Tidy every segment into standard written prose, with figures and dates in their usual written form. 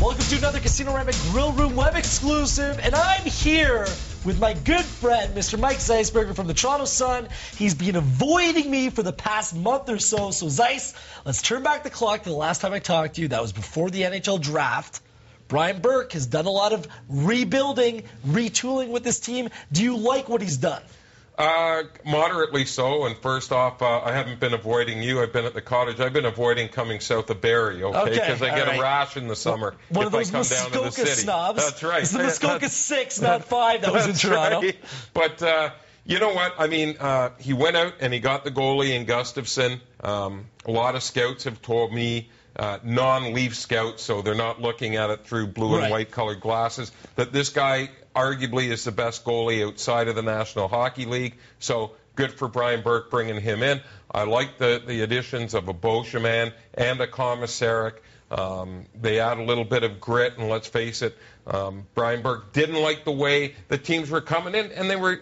Welcome to another Casino Rabbit Grill Room web exclusive, and I'm here with my good friend, Mr. Mike Zeisberger from the Toronto Sun. He's been avoiding me for the past month or so. So, Zeiss, let's turn back the clock to the last time I talked to you. That was before the NHL draft. Brian Burke has done a lot of rebuilding, retooling with this team. Do you like what he's done? Moderately so. And first off, I haven't been avoiding you. I've been at the cottage. I've been avoiding coming south of Barrie, okay? Because I get a rash in the summer One of those if I come down to the city. Snobs. That's right. It's the Muskoka 6, not 5 that was in Toronto. Right. But you know what? I mean, he went out and he got the goalie in Gustafsson. A lot of scouts have told me, non-Leaf scouts, so they're not looking at it through blue and white colored glasses, that this guy arguably is the best goalie outside of the National Hockey League. So good for Brian Burke bringing him in. I like the additions of a Beauchemin and a Komisarek. They add a little bit of grit, and let's face it, Brian Burke didn't like the way the teams were coming in, and they were,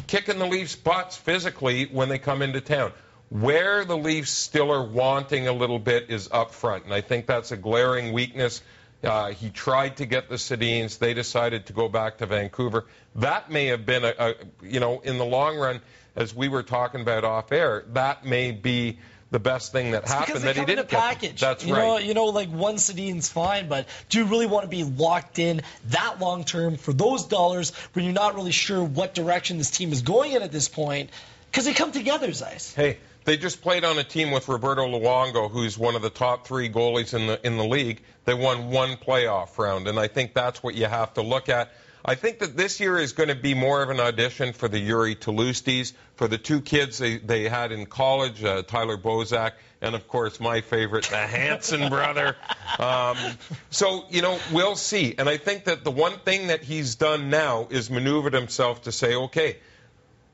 kicking the Leafs' butts physically when they come into town. Where the Leafs still are wanting a little bit is up front, and I think that's a glaring weakness. He tried to get the Sedins. They decided to go back to Vancouver. That may have been, in the long run, as we were talking about off air, that may be the best thing that happened. That he didn't get package. That's right. Like one Sedin's fine, but do you really want to be locked in that long term for those dollars when you're not really sure what direction this team is going in at this point? Because they come together, Zeiss. Hey. They just played on a team with Roberto Luongo, who's one of the top 3 goalies in the league. They won 1 playoff round, and I think that's what you have to look at. I think that this year is going to be more of an audition for the Yuri Tulustis, for the 2 kids they had in college, Tyler Bozak, and, of course, my favorite, the Hanson brother. So, we'll see. And I think that the one thing that he's done now is maneuvered himself to say, okay,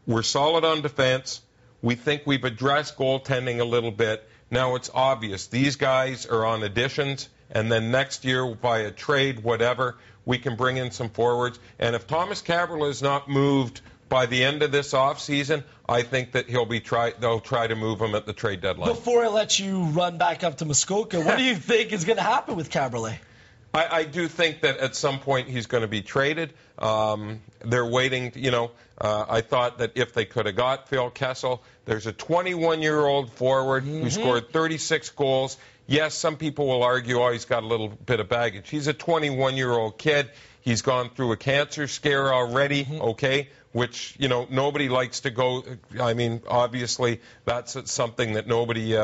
we're solid on defense. We think we've addressed goaltending a little bit. Now it's obvious. These guys are on additions, and then next year, via trade, whatever, we can bring in some forwards. And if Thomas Kaberle is not moved by the end of this offseason, I think that they'll try to move him at the trade deadline. Before I let you run back up to Muskoka, what do you think is going to happen with Kaberle? I do think that at some point he's going to be traded. They're waiting, I thought that if they could have got Phil Kessel, there's a 21-year-old forward who scored 36 goals. Yes, some people will argue, he's got a little bit of baggage. He's a 21-year-old kid. He's gone through a cancer scare already, okay, which, nobody likes to go. I mean, obviously, that's something that nobody,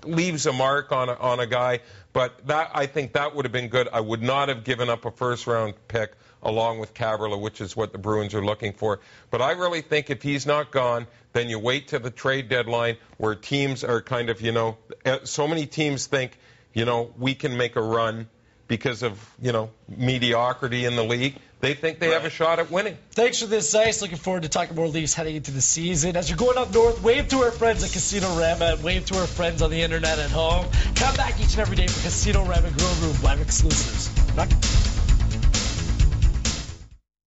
leaves a mark on a guy. But I think that would have been good. I would not have given up a first-round pick along with Kaberle, which is what the Bruins are looking for. But I really think if he's not gone, then you wait to the trade deadline where teams are kind of, so many teams think, we can make a run because of, mediocrity in the league. They think they have a shot at winning. Thanks for this, Zeiss. Looking forward to talking more Leafs heading into the season. As you're going up north, wave to our friends at Casino Rama, wave to our friends on the internet at home. Come back each and every day for Casino Rama Grill Room web exclusives.